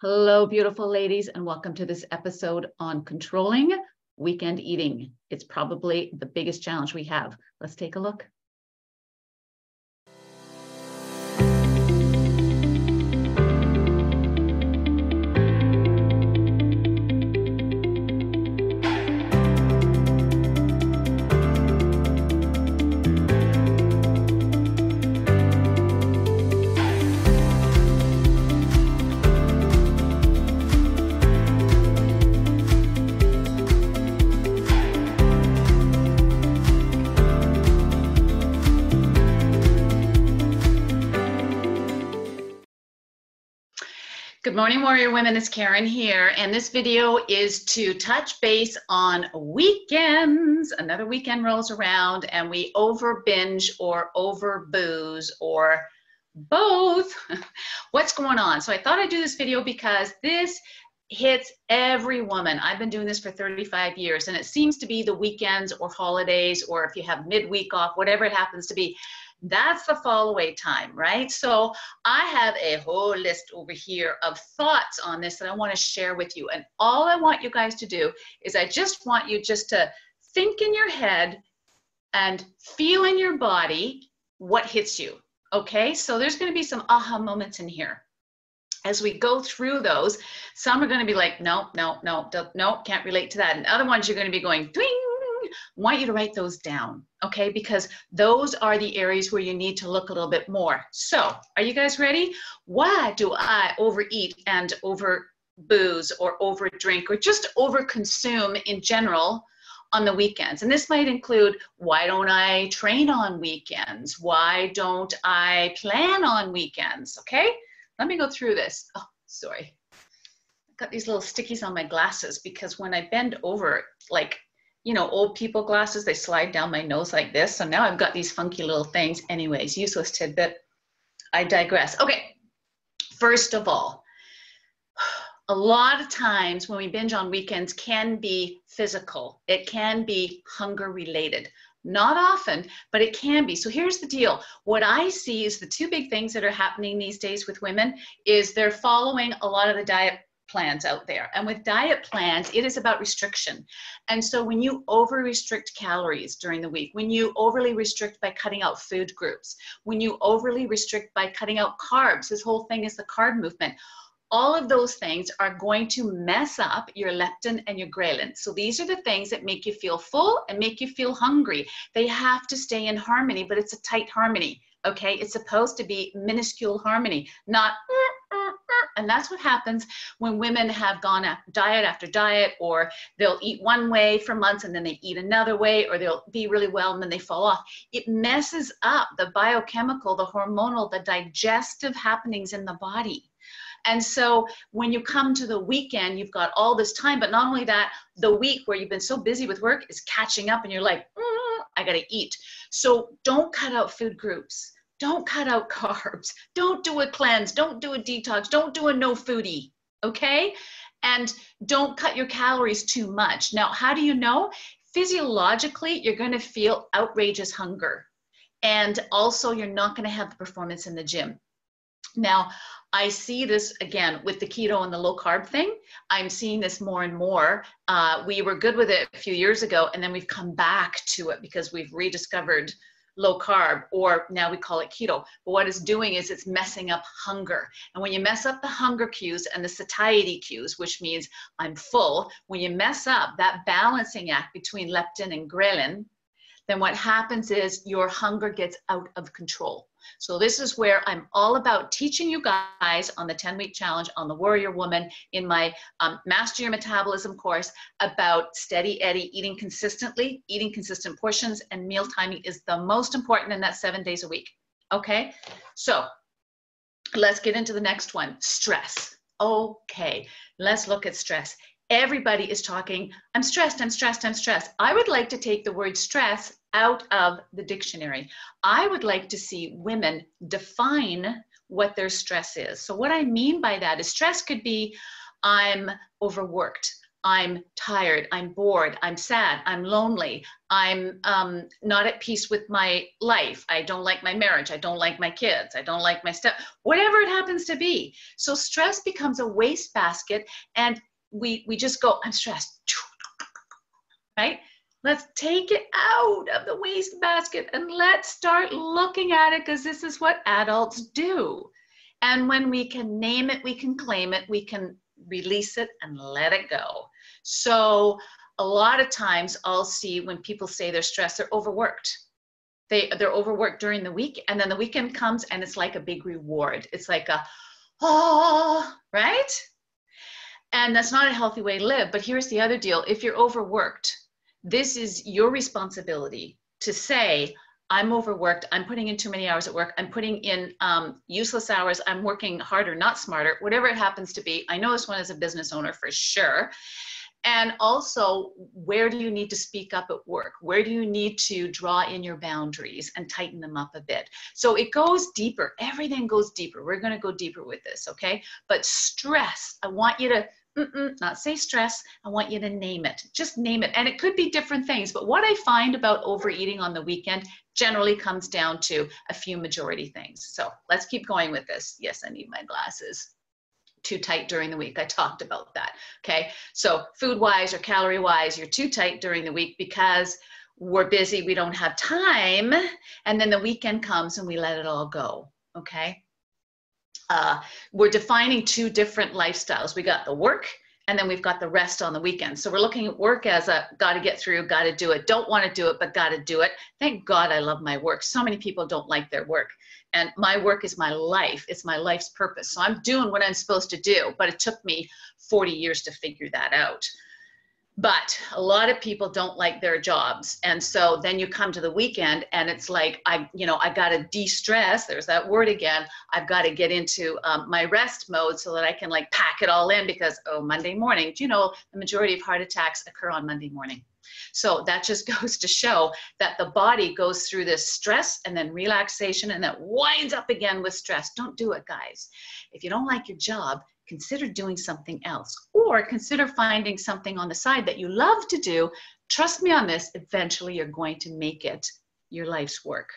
Hello, beautiful ladies, and welcome to this episode on controlling weekend eating. It's probably the biggest challenge we have. Let's take a look. Good morning, warrior women. It's Karen here, and this video is to touch base on weekends. Another weekend rolls around and we over binge or over booze or both. What's going on? So I thought I'd do this video because this hits every woman. I've been doing this for 35 years, and it seems to be the weekends or holidays, or if you have midweek off, whatever it happens to be. That's the fall away time, right? So I have a whole list over here of thoughts on this that I want to share with you. And all I want you guys to do is I just want you just to think in your head and feel in your body what hits you, okay? So there's going to be some aha moments in here. As we go through those, some are going to be like, no, can't relate to that. And other ones you're going to be going, twing. I want you to write those down, okay? Because those are the areas where you need to look a little bit more. So, are you guys ready? Why do I overeat and over booze or over drink or just over consume in general on the weekends? And this might include, why don't I train on weekends? Why don't I plan on weekends? Okay? Let me go through this. Oh, sorry. I've got these little stickies on my glasses because when I bend over, like, you know, old people glasses, they slide down my nose like this. So now I've got these funky little things. Anyways, useless tidbit. I digress. Okay, first of all, a lot of times when we binge on weekends can be physical. It can be hunger related. Not often, but it can be. So here's the deal. What I see is the two big things that are happening these days with women is they're following a lot of the diet plans out there. And with diet plans, it is about restriction. And so when you over restrict calories during the week, when you overly restrict by cutting out food groups, when you overly restrict by cutting out carbs, this whole thing is the carb movement. All of those things are going to mess up your leptin and your ghrelin. So these are the things that make you feel full and make you feel hungry. They have to stay in harmony, but it's a tight harmony. Okay, it's supposed to be minuscule harmony, not and that's what happens when women have gone diet after diet, or they'll eat one way for months and then they eat another way, or they'll be really well and then they fall off. It messes up the biochemical, the hormonal, the digestive happenings in the body. And so when you come to the weekend, you've got all this time, but not only that, the week where you've been so busy with work is catching up and you're like, I gotta eat. So don't cut out food groups. Don't cut out carbs. Don't do a cleanse. Don't do a detox. Don't do a no foodie, okay? And don't cut your calories too much. Now, how do you know? Physiologically, you're going to feel outrageous hunger. And also, you're not going to have the performance in the gym. Now, I see this again with the keto and the low carb thing. I'm seeing this more and more. We were good with it a few years ago, and then we've come back to it because we've rediscovered low carb, or now we call it keto. But what it's doing is it's messing up hunger. And when you mess up the hunger cues and the satiety cues, which means I'm full, when you mess up that balancing act between leptin and ghrelin, then what happens is your hunger gets out of control. So this is where I'm all about teaching you guys on the 10-week challenge on the Warrior Woman in my Master Your Metabolism course about steady Eddie, eating consistently, eating consistent portions, and meal timing is the most important in that 7 days a week. Okay, so let's get into the next one, stress. Okay, let's look at stress. Everybody is talking, I'm stressed, I'm stressed, I'm stressed. I would like to take the word stress out of the dictionary. I would like to see women define what their stress is. So what I mean by that is stress could be, I'm overworked, I'm tired, I'm bored, I'm sad, I'm lonely, I'm not at peace with my life, I don't like my marriage, I don't like my kids, I don't like my whatever it happens to be. So stress becomes a wastebasket, and we just go, I'm stressed, right? Let's take it out of the wastebasket and let's start looking at it, because this is what adults do. And when we can name it, we can claim it, we can release it and let it go. So a lot of times I'll see when people say they're stressed, they're overworked. They're overworked during the week, and then the weekend comes and it's like a big reward. It's like a, oh, right? And that's not a healthy way to live. But here's the other deal. If you're overworked, this is your responsibility to say, I'm overworked, I'm putting in too many hours at work, I'm putting in useless hours, I'm working harder, not smarter, whatever it happens to be. I know this one as a business owner for sure. And also, where do you need to speak up at work? Where do you need to draw in your boundaries and tighten them up a bit? So it goes deeper. Everything goes deeper. We're going to go deeper with this, okay? But stress, I want you to not say stress. I want you to name it. Just name it. And it could be different things. But what I find about overeating on the weekend generally comes down to a few majority things. So let's keep going with this. Yes, I need my glasses. Too tight during the week. I talked about that. Okay. So food-wise or calorie-wise, you're too tight during the week because we're busy. We don't have time. And then the weekend comes and we let it all go. Okay. We're defining two different lifestyles. We got the work, and then we've got the rest on the weekend. So we're looking at work as a got to get through, got to do it. Don't want to do it, but got to do it. Thank God I love my work. So many people don't like their work. And my work is my life. It's my life's purpose. So I'm doing what I'm supposed to do, but it took me 40 years to figure that out. But a lot of people don't like their jobs. And so then you come to the weekend and it's like, I got to de-stress. There's that word again. I've got to get into my rest mode so that I can like pack it all in because, Monday morning, do you know, the majority of heart attacks occur on Monday morning. So that just goes to show that the body goes through this stress and then relaxation and then winds up again with stress. Don't do it, guys. If you don't like your job, consider doing something else, or consider finding something on the side that you love to do. Trust me on this, eventually you're going to make it your life's work.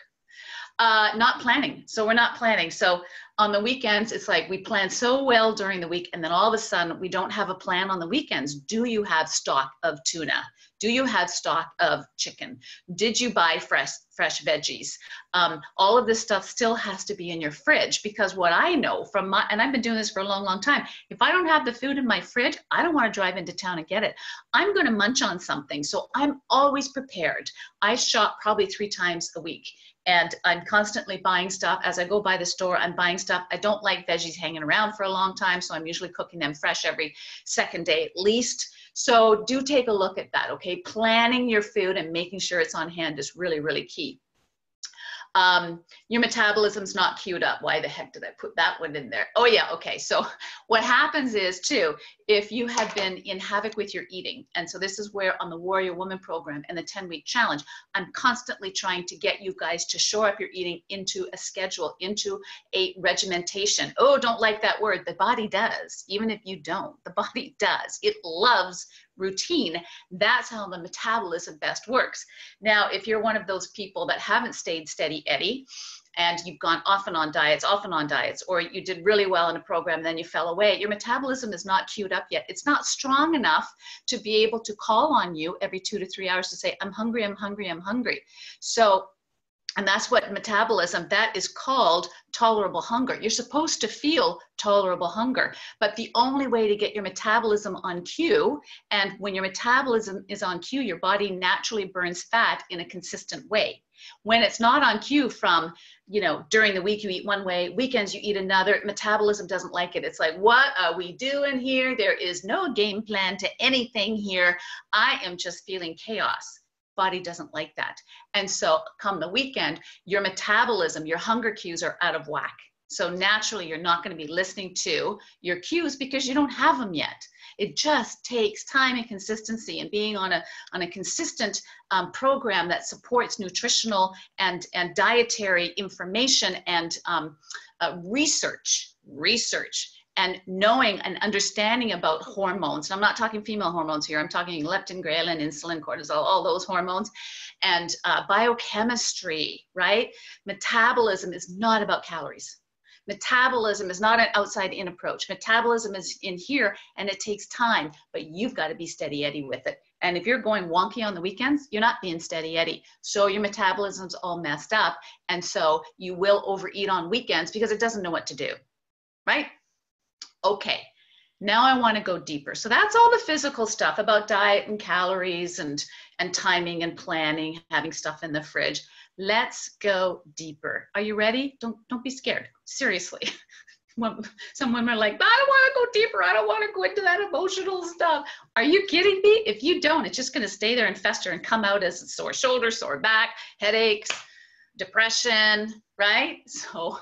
Not planning. So we're not planning. So on the weekends, it's like we plan so well during the week, and then all of a sudden we don't have a plan on the weekends. Do you have stock of tuna? Do you have stock of chicken? Did you buy fresh veggies? All of this stuff still has to be in your fridge, because what I know from and I've been doing this for a long, long time, if I don't have the food in my fridge, I don't want to drive into town and get it. I'm going to munch on something. So I'm always prepared. I shop probably 3 times a week. And I'm constantly buying stuff. As I go by the store, I'm buying stuff. I don't like veggies hanging around for a long time, so I'm usually cooking them fresh every second day at least. So do take a look at that, okay? Planning your food and making sure it's on hand is really, really key. Your metabolism's not queued up. Why the heck did I put that one in there? Oh yeah, okay. So what happens is too, if you have been in havoc with your eating, and so this is where on the Warrior Woman program and the 10-week challenge, I'm constantly trying to get you guys to shore up your eating into a schedule, into a regimentation. Oh, don't like that word. The body does. Even if you don't, the body does. It loves routine. That's how the metabolism best works. Now, if you're one of those people that haven't stayed steady Eddie, and you've gone off and on diets, or you did really well in a program, and then you fell away, your metabolism is not queued up yet. It's not strong enough to be able to call on you every 2 to 3 hours to say, I'm hungry, I'm hungry, I'm hungry. So, and that's what metabolism, that is called tolerable hunger. You're supposed to feel tolerable hunger, but the only way to get your metabolism on cue, and when your metabolism is on cue, your body naturally burns fat in a consistent way. When it's not on cue from, during the week you eat one way, weekends you eat another, metabolism doesn't like it. It's like, what are we doing here? There is no game plan to anything here. I am just feeling chaos. Body doesn't like that. And so come the weekend, your metabolism, your hunger cues are out of whack. So naturally, you're not going to be listening to your cues because you don't have them yet. It just takes time and consistency, and being on a consistent program that supports nutritional and dietary information and research and knowing and understanding about hormones. And I'm not talking female hormones here. I'm talking leptin, ghrelin, insulin, cortisol, all those hormones, and biochemistry, right? Metabolism is not about calories. Metabolism is not an outside-in approach. Metabolism is in here, and it takes time, but you've got to be steady Eddie with it. And if you're going wonky on the weekends, you're not being steady Eddie. So your metabolism's all messed up, and so you will overeat on weekends because it doesn't know what to do, right? Okay, now I want to go deeper. So that's all the physical stuff about diet and calories and timing and planning, having stuff in the fridge. Let's go deeper. Are you ready? Don't be scared. Seriously. Some women are like, I don't want to go deeper. I don't want to go into that emotional stuff. Are you kidding me? If you don't, it's just going to stay there and fester and come out as a sore shoulder, sore back, headaches, depression, right? So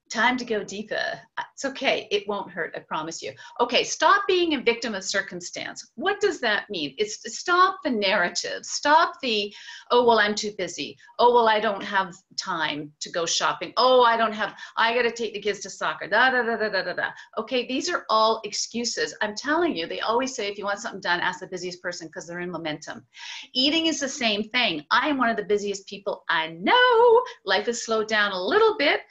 time to go deeper. It's okay. It won't hurt. I promise you. Okay. Stop being a victim of circumstance. What does that mean? It's to stop the narrative. Stop the, oh, well, I'm too busy. Oh, well, I don't have time to go shopping. Oh, I got to take the kids to soccer. Da, da, da, da, da, da, da. Okay. These are all excuses. I'm telling you, they always say, if you want something done, ask the busiest person because they're in momentum. Eating is the same thing. I am one of the busiest people I know. Life has slowed down a little bit.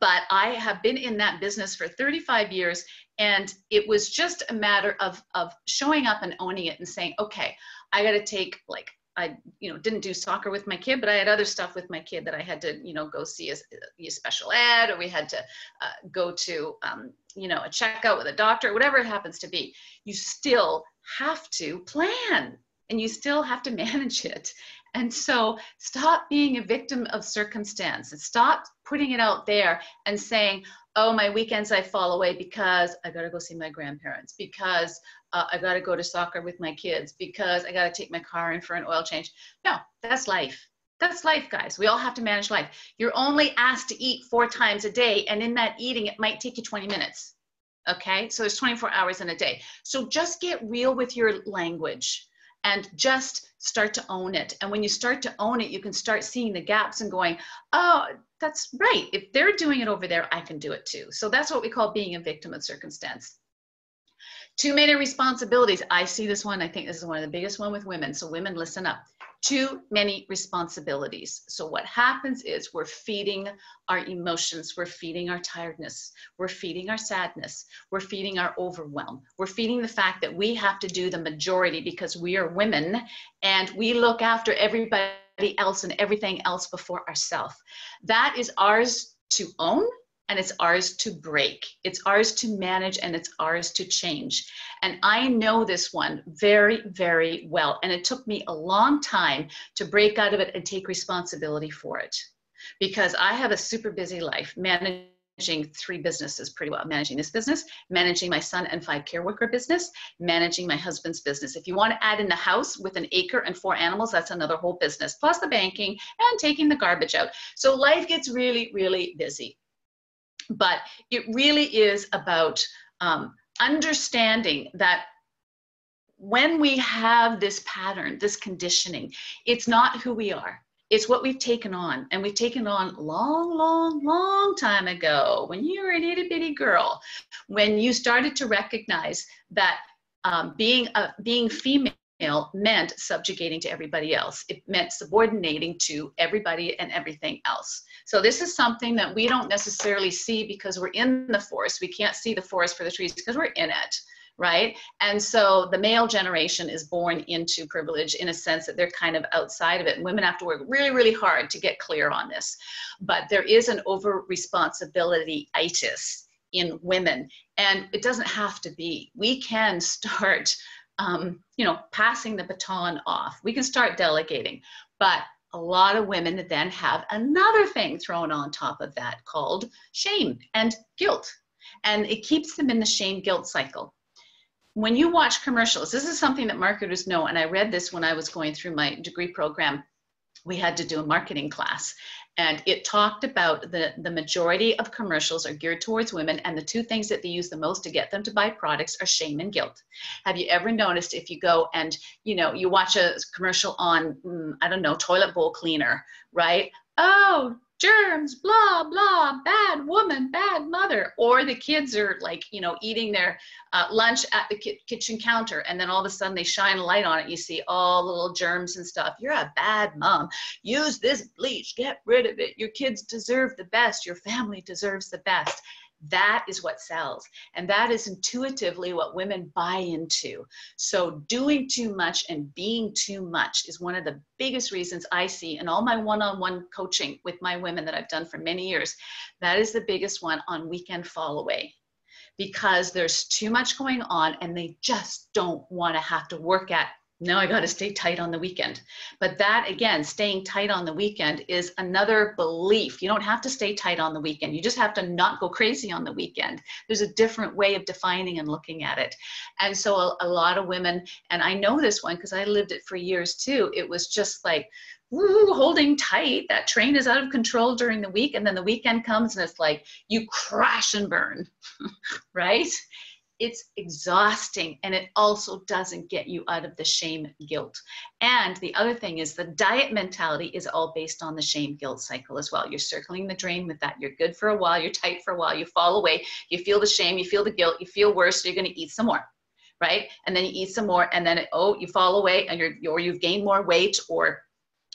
But I have been in that business for 35 years, and it was just a matter of showing up and owning it and saying, okay, I got to take, like, I didn't do soccer with my kid, but I had other stuff with my kid that I had to go see a special ed, or we had to go to a checkout with a doctor, whatever it happens to be. You still have to plan, and you still have to manage it. And so stop being a victim of circumstance and stop putting it out there and saying, oh, my weekends I fall away because I got to go see my grandparents, because I got to go to soccer with my kids, because I got to take my car in for an oil change. No, that's life. That's life, guys. We all have to manage life. You're only asked to eat 4 times a day. And in that eating, it might take you 20 minutes. Okay. So there's 24 hours in a day. So just get real with your language. And just start to own it. And when you start to own it, you can start seeing the gaps and going, oh, that's right. If they're doing it over there, I can do it too. So that's what we call being a victim of circumstance. Too many responsibilities. I see this one. I think this is one of the biggest one with women. So women, listen up. Too many responsibilities. So what happens is we're feeding our emotions. We're feeding our tiredness. We're feeding our sadness. We're feeding our overwhelm. We're feeding the fact that we have to do the majority because we are women and we look after everybody else and everything else before ourselves. That is ours to own. And it's ours to break. It's ours to manage, and it's ours to change. And I know this one very, very well. And it took me a long time to break out of it and take responsibility for it. Because I have a super busy life, managing 3 businesses pretty well. Managing this business, managing my son and 5 care worker business, managing my husband's business. If you want to add in the house with an acre and 4 animals, that's another whole business, plus the banking and taking the garbage out. So life gets really, really busy. But it really is about understanding that when we have this pattern, this conditioning, it's not who we are. It's what we've taken on. And we've taken on long time ago when you were an itty bitty girl, when you started to recognize that being female meant subjugating to everybody else. It meant subordinating to everybody and everything else. So this is something that we don't necessarily see because we're in the forest. We can't see the forest for the trees because we're in it, right? And so the male generation is born into privilege in a sense that they're kind of outside of it. And women have to work really, really hard to get clear on this. But there is an over-responsibility-itis in women. And it doesn't have to be. We can start passing the baton off. We can start delegating, but a lot of women then have another thing thrown on top of that called shame and guilt. And it keeps them in the shame guilt cycle. When you watch commercials, this is something that marketers know. And I read this when I was going through my degree program. We had to do a marketing class. And it talked about the majority of commercials are geared towards women, and the 2 things that they use the most to get them to buy products are shame and guilt. Have you ever noticed if you go and, you watch a commercial on, I don't know, toilet bowl cleaner, right? Oh, germs, blah, blah, bad woman, bad mother. Or the kids are like, you know, eating their lunch at the kitchen counter, and then all of a sudden they shine a light on it. You see all the little germs and stuff. You're a bad mom. Use this bleach, get rid of it. Your kids deserve the best. Your family deserves the best. That is what sells. And that is intuitively what women buy into. So doing too much and being too much is one of the biggest reasons I see in all my one-on-one coaching with my women that I've done for many years. That is the biggest one on weekend fall away, because there's too much going on and they just don't want to have to work at, now I got to stay tight on the weekend. But that, again, staying tight on the weekend is another belief. You don't have to stay tight on the weekend. You just have to not go crazy on the weekend. There's a different way of defining and looking at it. And so a lot of women, and I know this one because I lived it for years too, it was just like, woo, holding tight. That train is out of control during the week, and then the weekend comes and it's like you crash and burn, right? It's exhausting, and it also doesn't get you out of the shame guilt. And the other thing is the diet mentality is all based on the shame guilt cycle as well. You're circling the drain with that. You're good for a while, you're tight for a while, you fall away, you feel the shame, you feel the guilt, you feel worse, so you're going to eat some more, right? And then you eat some more, and then you fall away, and you've gained more weight, or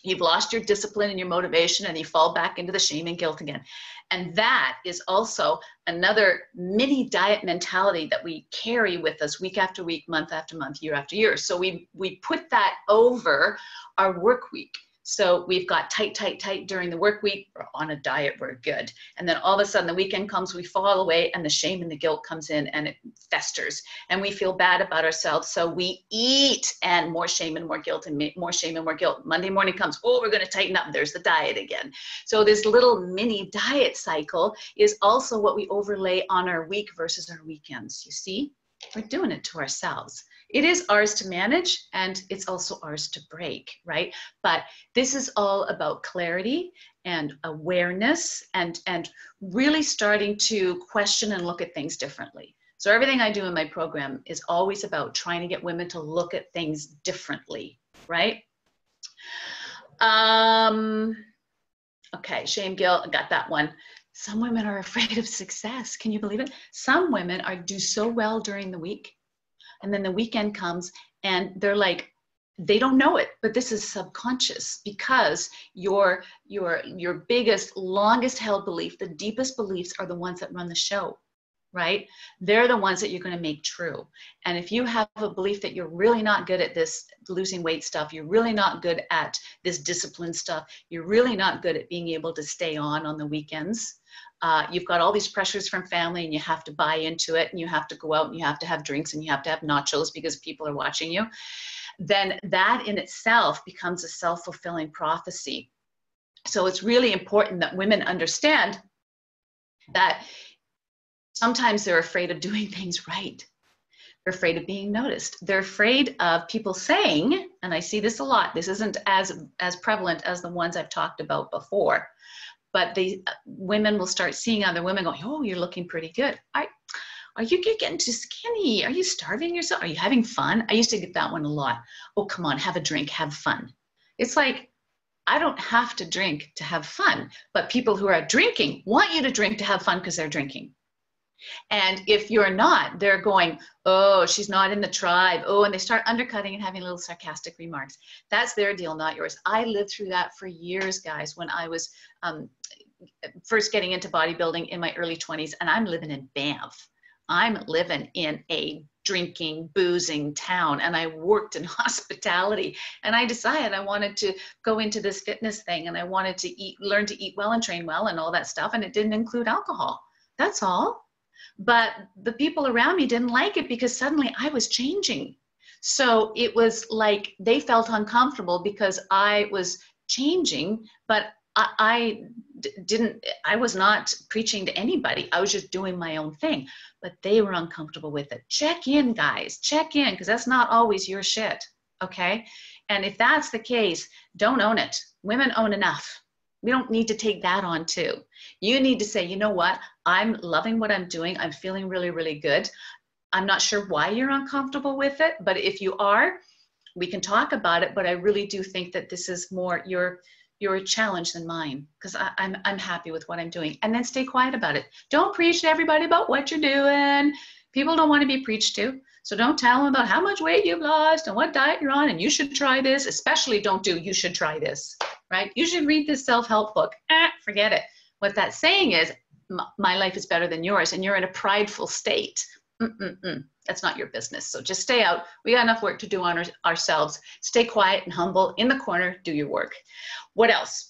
you've lost your discipline and your motivation, and you fall back into the shame and guilt again. And that is also another mini diet mentality that we carry with us week after week, month after month, year after year. So we put that over our work week. So we've got tight, tight, tight during the work week. We're on a diet, we're good. And then all of a sudden the weekend comes, we fall away, and the shame and the guilt comes in, and it festers. And we feel bad about ourselves. So we eat, and more shame and more guilt, and more shame and more guilt. Monday morning comes, oh, we're going to tighten up. There's the diet again. So this little mini diet cycle is also what we overlay on our week versus our weekends. You see, we're doing it to ourselves. It is ours to manage, and it's also ours to break, right? But this is all about clarity and awareness, and really starting to question and look at things differently. So everything I do in my program is always about trying to get women to look at things differently, right? Okay, shame, guilt, I got that one. Some women are afraid of success. Can you believe it? Some women do so well during the week, and then the weekend comes and they're like, they don't know it, but this is subconscious, because your biggest, longest held belief, the deepest beliefs are the ones that run the show, right? They're the ones that you're going to make true. And if you have a belief that you're really not good at this losing weight stuff, you're really not good at this discipline stuff, you're really not good at being able to stay on the weekends, you've got all these pressures from family, and you have to buy into it, and you have to go out, and you have to have drinks, and you have to have nachos because people are watching you, then that in itself becomes a self-fulfilling prophecy. So it's really important that women understand that sometimes they're afraid of doing things right. They're afraid of being noticed. They're afraid of people saying, and I see this a lot, this isn't as prevalent as the ones I've talked about before, but women will start seeing other women going, oh, you're looking pretty good. Are you getting too skinny? Are you starving yourself? Are you having fun? I used to get that one a lot. Oh, come on, have a drink, have fun. It's like, I don't have to drink to have fun, but people who are drinking want you to drink to have fun because they're drinking. And if you're not, they're going, oh, she's not in the tribe. Oh, and they start undercutting and having little sarcastic remarks. That's their deal, not yours. I lived through that for years, guys, when I was first getting into bodybuilding in my early 20s, and I'm living in Banff. I'm living in a drinking, boozing town, and I worked in hospitality, and I decided I wanted to go into this fitness thing, and I wanted to learn to eat well and train well and all that stuff, and it didn't include alcohol. That's all. But the people around me didn't like it because suddenly I was changing. So it was like they felt uncomfortable because I was changing, but I was not preaching to anybody. I was just doing my own thing, but they were uncomfortable with it. Check in, guys, check in, because that's not always your shit, okay? And if that's the case, don't own it. Women own enough. We don't need to take that on too. You need to say, you know what? I'm loving what I'm doing. I'm feeling really, really good. I'm not sure why you're uncomfortable with it, but if you are, we can talk about it. But I really do think that this is more, you're your challenge than mine, because I'm happy with what I'm doing. And then stay quiet about it. Don't preach to everybody about what you're doing. People don't want to be preached to. So don't tell them about how much weight you've lost and what diet you're on and you should try this. Especially don't do you should try this, right? You should read this self-help book. Forget it. What that's saying is my life is better than yours and you're in a prideful state. That's not your business. So just stay out. We got enough work to do on ourselves. Stay quiet and humble in the corner. Do your work. What else?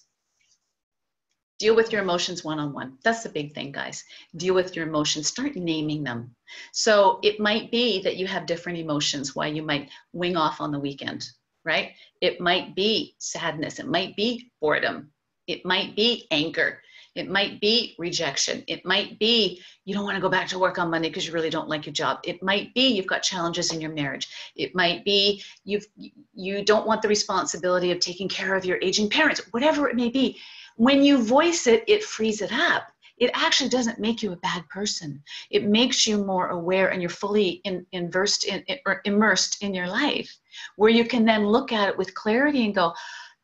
Deal with your emotions one-on-one. That's the big thing, guys. Deal with your emotions. Start naming them. So it might be that you have different emotions why you might wing off on the weekend, right? It might be sadness. It might be boredom. It might be anger. It might be rejection. It might be you don't want to go back to work on Monday because you really don't like your job. It might be you've got challenges in your marriage. It might be you don't want the responsibility of taking care of your aging parents, whatever it may be. When you voice it, it frees it up. It actually doesn't make you a bad person. It makes you more aware and you're fully immersed in your life, where you can then look at it with clarity and go,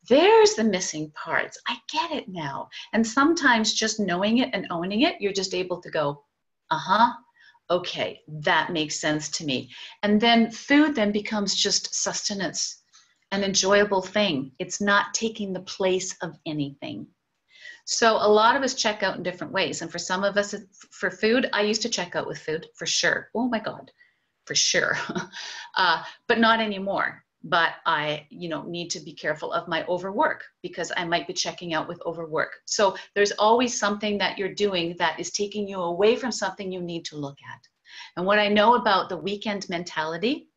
there's the missing parts. I get it now. And sometimes just knowing it and owning it, you're just able to go, okay, that makes sense to me. And then food then becomes just sustenance, an enjoyable thing. It's not taking the place of anything. So a lot of us check out in different ways. And for some of us, for food, I used to check out with food for sure. Oh my God, for sure. But not anymore. But I, need to be careful of my overwork because I might be checking out with overwork. So there's always something that you're doing that is taking you away from something you need to look at. And what I know about the weekend mentality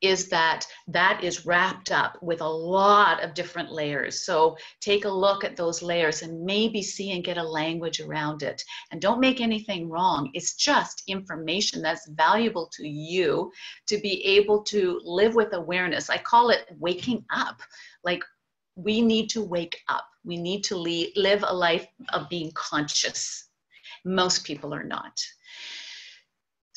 is that that is wrapped up with a lot of different layers. So take a look at those layers and maybe see and get a language around it. And don't make anything wrong. It's just information that's valuable to you to be able to live with awareness. I call it waking up. Like, we need to wake up. We need to live a life of being conscious. Most people are not.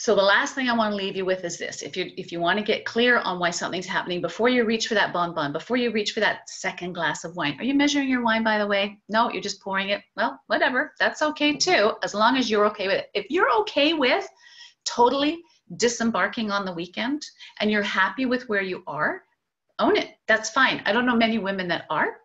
So the last thing I want to leave you with is this. If you want to get clear on why something's happening, before you reach for that bonbon, before you reach for that second glass of wine, are you measuring your wine, by the way? No, you're just pouring it. Well, whatever. That's okay too, as long as you're okay with it. If you're okay with totally disembarking on the weekend and you're happy with where you are, own it. That's fine. I don't know many women that are.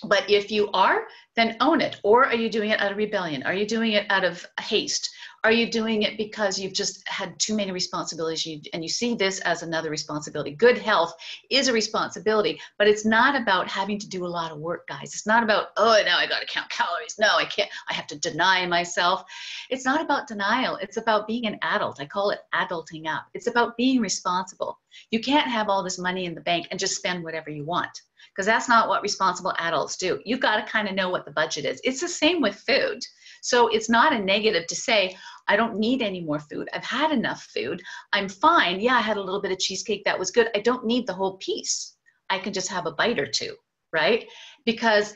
But if you are, then own it. Or are you doing it out of rebellion? Are you doing it out of haste? Are you doing it because you've just had too many responsibilities and you see this as another responsibility? Good health is a responsibility, but it's not about having to do a lot of work, guys. It's not about, oh, now I got to count calories. No, I can't. I have to deny myself. It's not about denial. It's about being an adult. I call it adulting up. It's about being responsible. You can't have all this money in the bank and just spend whatever you want, because that's not what responsible adults do. You've got to kind of know what the budget is. It's the same with food. So it's not a negative to say, I don't need any more food. I've had enough food. I'm fine. Yeah, I had a little bit of cheesecake. That was good. I don't need the whole piece. I can just have a bite or two, right? Because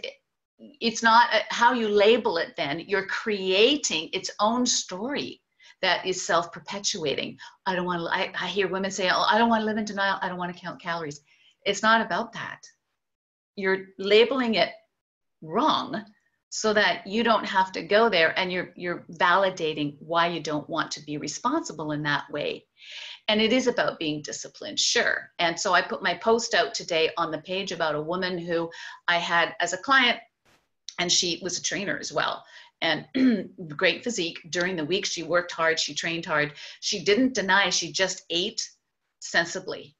it's not how you label it then. You're creating its own story that is self-perpetuating. I don't want to, I hear women say, oh, I don't want to live in denial. I don't want to count calories. It's not about that. You're labeling it wrong so that you don't have to go there, and you're validating why you don't want to be responsible in that way. And it is about being disciplined, sure. And so I put my post out today on the page about a woman who I had as a client, and she was a trainer as well. And great physique. During the week, she worked hard, she trained hard. She didn't deny, she just ate sensibly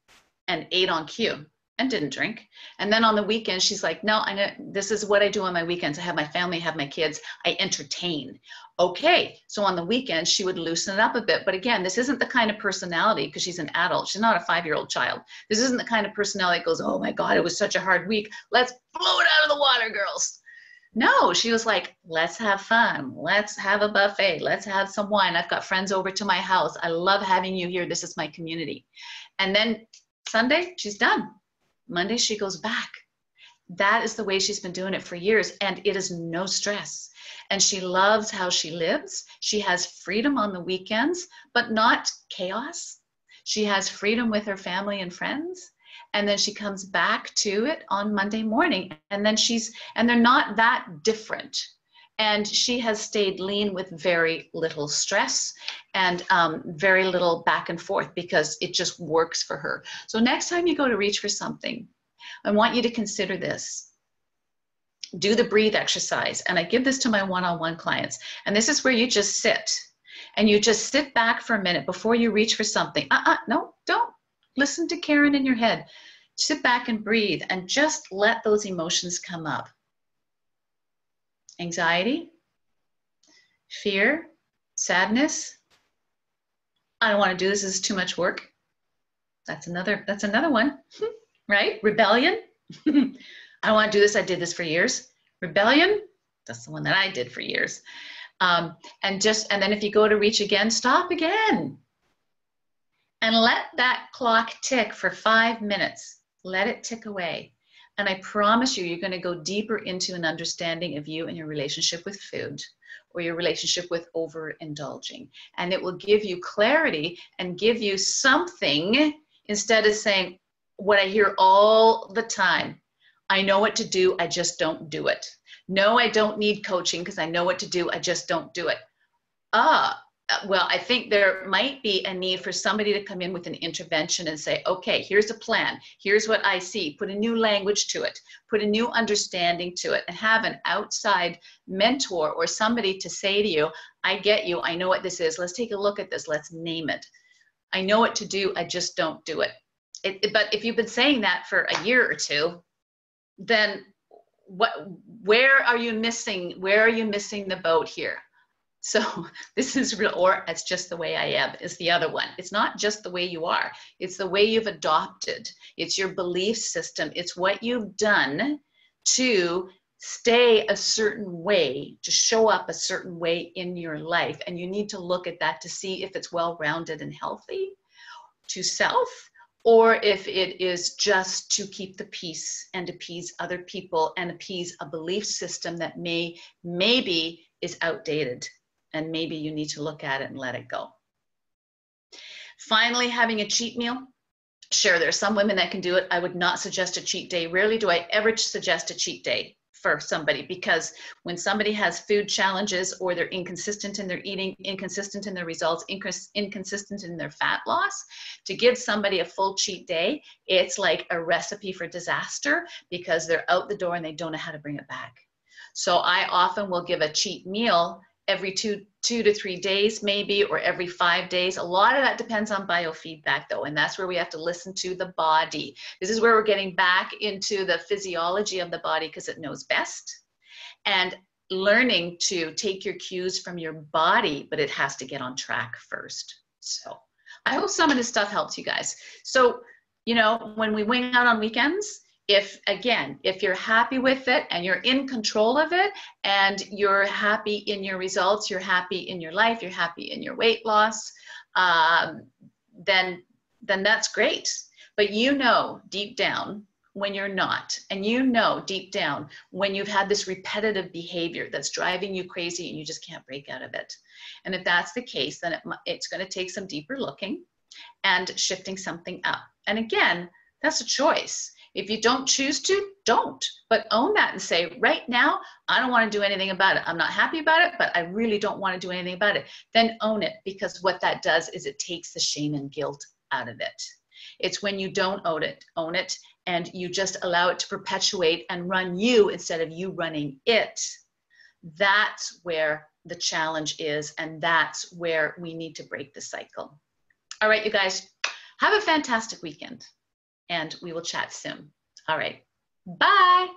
and ate on cue and didn't drink. And then on the weekend, she's like, no, this is what I do on my weekends. I have my family, I have my kids, I entertain. Okay, so on the weekend, she would loosen it up a bit. But again, this isn't the kind of personality, because she's an adult. She's not a 5-year-old child. This isn't the kind of personality that goes, oh my God, it was such a hard week. Let's blow it out of the water, girls. No, she was like, let's have fun. Let's have a buffet. Let's have some wine. I've got friends over to my house. I love having you here. This is my community. And then Sunday, she's done. Monday, she goes back. That is the way she's been doing it for years, and it is no stress. And she loves how she lives. She has freedom on the weekends, but not chaos. She has freedom with her family and friends. and then she comes back to it on Monday morning, and then they're not that different. And she has stayed lean with very little stress and very little back and forth because it just works for her. So next time you go to reach for something, I want you to consider this. Do the breathe exercise. And I give this to my one-on-one clients. And this is where you just sit. And you just sit back for a minute before you reach for something. No, don't. Listen to Karen in your head. Sit back and breathe and just let those emotions come up. Anxiety, fear, sadness. I don't want to do this. This is too much work. That's another one, right? Rebellion. I don't want to do this. I did this for years. Rebellion. That's the one that I did for years. And then if you go to reach again, stop again. And let that clock tick for 5 minutes. Let it tick away. And I promise you, you're going to go deeper into an understanding of you and your relationship with food or your relationship with overindulging. And it will give you clarity and give you something instead of saying what I hear all the time. I know what to do, I just don't do it. No, I don't need coaching because I know what to do, I just don't do it. Well, I think there might be a need for somebody to come in with an intervention and say, okay, here's a plan. Here's what I see. Put a new language to it. Put a new understanding to it and have an outside mentor or somebody to say to you, I get you. I know what this is. Let's take a look at this. Let's name it. I know what to do. I just don't do it. But if you've been saying that for a year or two, then where are you missing the boat here? So this is real, or it's just the way I am is the other one. It's not just the way you are. It's the way you've adopted. It's your belief system. It's what you've done to stay a certain way, to show up a certain way in your life. And you need to look at that to see if it's well-rounded and healthy to self, or if it is just to keep the peace and appease other people and appease a belief system that maybe is outdated. And maybe you need to look at it and let it go. Finally, having a cheat meal. Sure, there are some women that can do it. I would not suggest a cheat day. Rarely do I ever suggest a cheat day for somebody, because when somebody has food challenges or they're inconsistent in their eating, inconsistent in their results, inconsistent in their fat loss, to give somebody a full cheat day, it's like a recipe for disaster because they're out the door and they don't know how to bring it back. So I often will give a cheat meal every two to 3 days maybe, or every 5 days. A lot of that depends on biofeedback though, and that's where we have to listen to the body. This is where we're getting back into the physiology of the body because it knows best, and learning to take your cues from your body, but it has to get on track first. So I hope some of this stuff helps you guys. So, you know, when we wing out on weekends, if you're happy with it and you're in control of it and you're happy in your results, you're happy in your life, you're happy in your weight loss, then that's great. But you know deep down when you're not, and you know deep down when you've had this repetitive behavior that's driving you crazy and you just can't break out of it. And if that's the case, then it's going to take some deeper looking and shifting something up. And again, that's a choice. If you don't choose to, don't. But own that and say, right now, I don't want to do anything about it. I'm not happy about it, but I really don't want to do anything about it. Then own it, because what that does is it takes the shame and guilt out of it. It's when you don't own it, and you just allow it to perpetuate and run you instead of you running it. That's where the challenge is, and that's where we need to break the cycle. All right, you guys, have a fantastic weekend. And we will chat soon. All right. Bye.